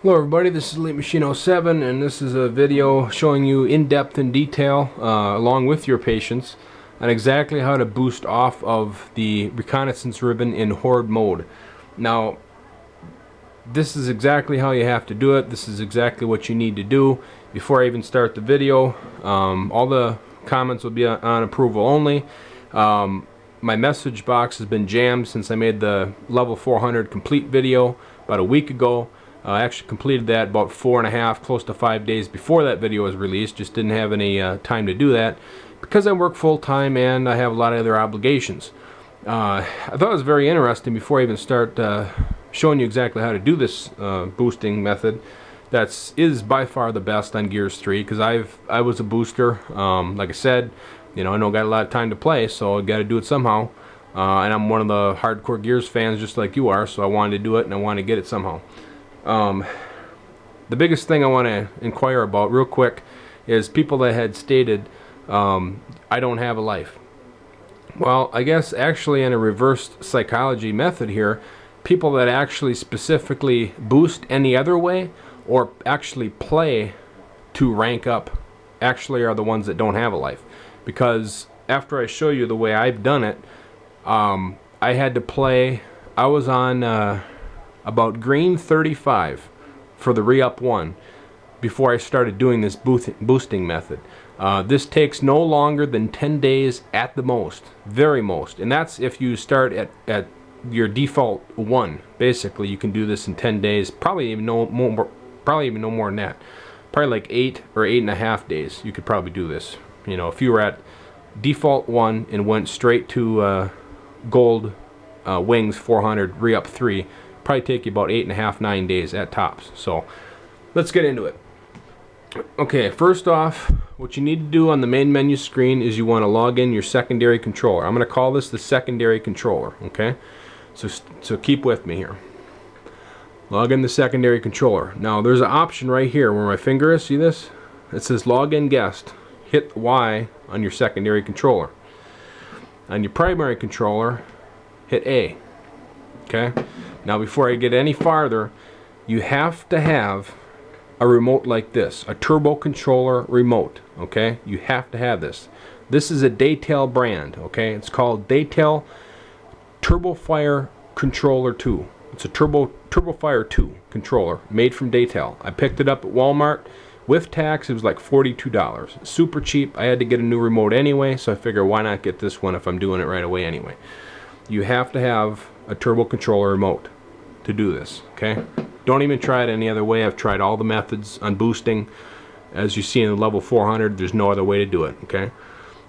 Hello everybody, this is Elite Machine 07 and this is a video showing you in depth and detail along with your patients on exactly how to boost off of the Reconnaissance ribbon in Horde mode. Now this is exactly how you have to do it. This is exactly what you need to do. Before I even start the video, all the comments will be on approval only. My message box has been jammed since I made the level 400 complete video about a week ago. I actually completed that about 4.5, close to 5 days before that video was released. Just didn't have any time to do that because I work full-time and I have a lot of other obligations. I thought it was very interesting before I even start showing you exactly how to do this boosting method. That is by far the best on Gears 3 because I was a booster. Like I said, you know, I don't got a lot of time to play, so I got to do it somehow. And I'm one of the hardcore Gears fans just like you are, so I wanted to do it and I wanted to get it somehow. The biggest thing I want to inquire about real quick is people that had stated I don't have a life. Well, I guess actually in a reversed psychology method here, people that actually specifically boost any other way or actually play to rank up actually are the ones that don't have a life. Because after I show you the way I've done it, I had to play, I was on about green 35 for the re-up 1 before I started doing this boosting method. This takes no longer than 10 days at the most, very most, and that's if you start at your default 1. Basically, you can do this in 10 days, probably even no more than that. Probably like 8 or 8.5 days. You could probably do this. You know, if you were at default 1 and went straight to gold wings 400 re-up 3. Probably take you about 8.5, 9 days at tops. So let's get into it. Okay, first off, what you need to do on the main menu screen is you want to log in your secondary controller. I'm going to call this the secondary controller. Okay, so keep with me here. Log in the secondary controller. Now there's an option right here where my finger is. See this? It says login guest. Hit Y on your secondary controller. On your primary controller, hit A. Okay. Now before I get any farther, you have to have a remote like this, a turbo controller remote. Okay, you have to have this. This is a Daytail brand. Okay, it's called Daytail TurboFire Controller 2. It's a TurboFire 2 controller made from Daytail. I picked it up at Walmart with tax. It was like $42. Super cheap. I had to get a new remote anyway, so I figured why not get this one if I'm doing it right away anyway. You have to have a turbo controller remote to do this. Okay, don't even try it any other way. I've tried all the methods on boosting. As you see in the level 400, there's no other way to do it. Okay,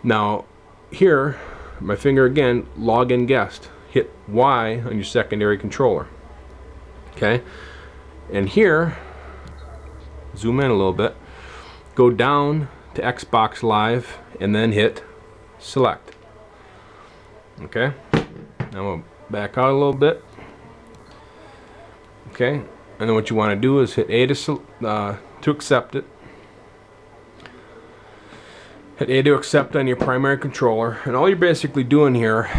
now here my finger again, login guest, hit Y on your secondary controller. Okay, and here zoom in a little bit, go down to Xbox Live and then hit select. Okay, now we'll back out a little bit. Okay, and then what you want to do is hit A to accept it. Hit A to accept on your primary controller, and all you're basically doing here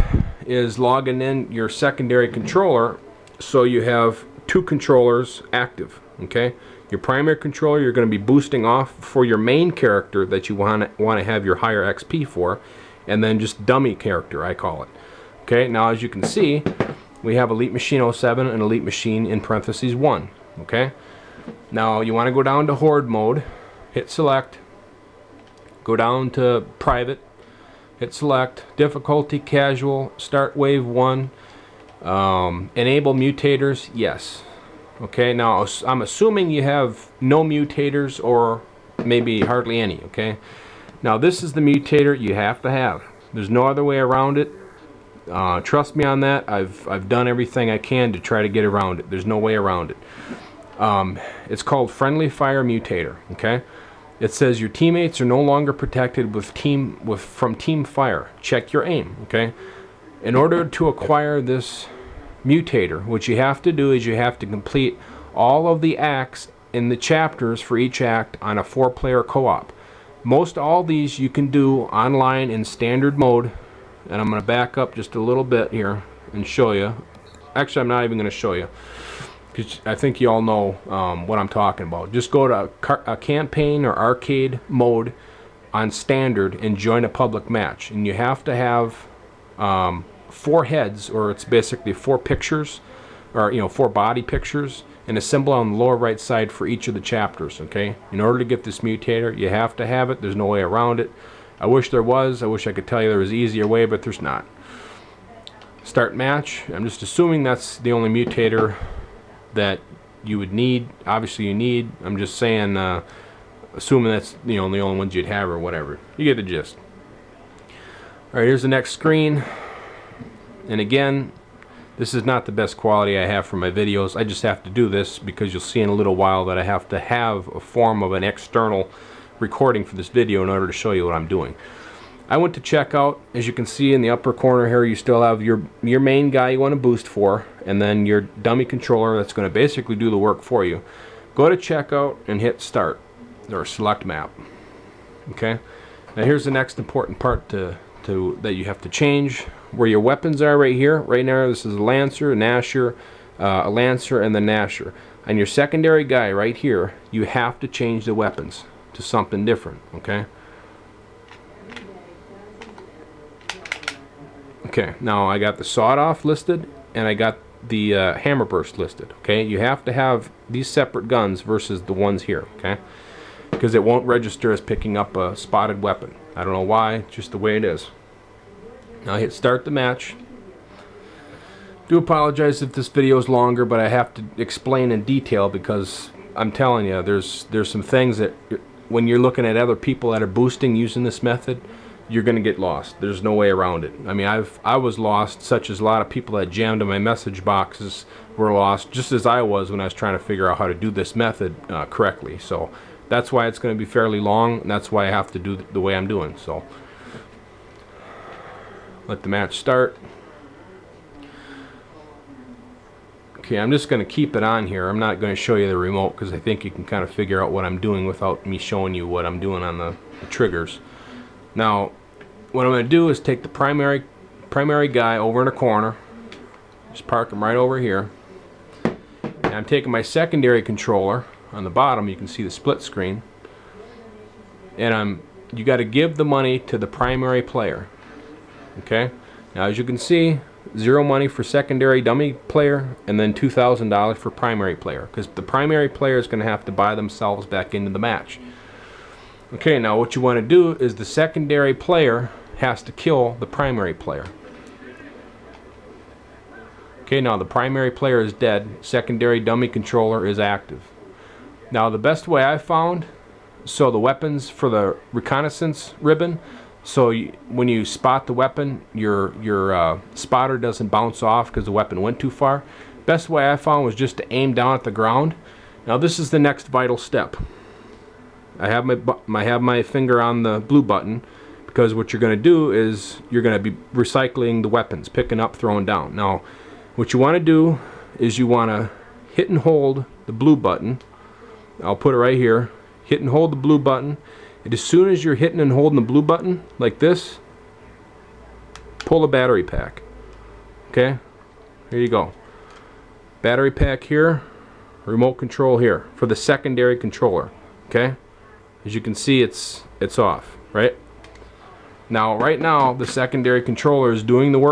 is logging in your secondary controller so you have two controllers active. Okay, your primary controller you're going to be boosting off for your main character that you want to have your higher XP for, and then just dummy character I call it. Okay, now as you can see, we have Elite Machine 07 and Elite Machine in parentheses 1. Okay, now you want to go down to Horde mode, hit select, go down to private, hit select, difficulty casual, start wave 1, enable mutators, yes. Okay, now I'm assuming you have no mutators or maybe hardly any. Okay, now this is the mutator you have to have. There's no other way around it. Trust me on that. I've done everything I can to try to get around it. There's no way around it. It's called Friendly Fire Mutator. Okay, it says your teammates are no longer protected from team fire. Check your aim. Okay, in order to acquire this mutator, what you have to do is you have to complete all of the acts in the chapters for each act on a 4-player co-op. Most all these you can do online in standard mode. And I'm going to back up just a little bit here and show you. Actually, I'm not even going to show you. because I think you all know what I'm talking about. Just go to a campaign or arcade mode on standard and join a public match, and you have to have 4 heads, or it's basically 4 pictures, or 4 body pictures, and a symbol on the lower right side for each of the chapters. Okay, in order to get this mutator, you have to have it. There's no way around it. I wish there was. I wish I could tell you there was an easier way, but there's not. Start match. I'm just assuming that's the only mutator that you would need. Obviously you need. I'm just saying, assuming that's the only ones you'd have or whatever. You get the gist. Alright, here's the next screen. And again, this is not the best quality I have for my videos. I just have to do this because you'll see in a little while that I have to have a form of an external recording for this video in order to show you what I'm doing. I went to checkout. As you can see in the upper corner here, you still have your main guy you want to boost for, and then your dummy controller that's going to basically do the work for you. Go to checkout and hit start or select map. Okay, now here's the next important part that you have to change. Where your weapons are right here. Right now this is a Lancer, a Gnasher, a Lancer, and the Gnasher. And your secondary guy right here, you have to change the weapons to something different. Okay. Okay, now I got the sawed-off listed, and I got the hammer burst listed. Okay, you have to have these separate guns versus the ones here. Okay, because it won't register as picking up a spotted weapon. I don't know why, just the way it is. Now hit start the match. Do apologize if this video is longer, but I have to explain in detail because I'm telling you, there's some things that when you're looking at other people that are boosting using this method, you're gonna get lost. There's no way around it. I mean, I was lost, such as a lot of people that jammed in my message boxes were lost, just as I was when I was trying to figure out how to do this method correctly. So that's why it's going to be fairly long, and that's why I have to do the way I'm doing. So let the match start. Okay, I'm just going to keep it on here. I'm not going to show you the remote because I think you can kind of figure out what I'm doing without me showing you what I'm doing on the triggers. Now, what I'm going to do is take the primary guy over in a corner, just park him right over here, and I'm taking my secondary controller on the bottom. You can see the split screen, and you got to give the money to the primary player. Okay, now as you can see, 0 money for secondary dummy player, and then $2,000 for primary player, because the primary player is going to have to buy themselves back into the match. Okay, now what you want to do is the secondary player has to kill the primary player. Okay, now the primary player is dead. Secondary dummy controller is active. Now the best way I found, so the weapons for the reconnaissance ribbon, so when you spot the weapon, your spotter doesn't bounce off because the weapon went too far. Best way I found was just to aim down at the ground. Now this is the next vital step. I have my finger on the blue button because what you're going to do is you're going to be recycling the weapons, picking up, throwing down. Now, what you want to do is you want to hit and hold the blue button. I'll put it right here. Hit and hold the blue button. And as soon as you're hitting and holding the blue button, like this, pull the battery pack. Okay? Here you go. Battery pack here, remote control here for the secondary controller. Okay? As you can see, it's off, right? Now, right now, the secondary controller is doing the work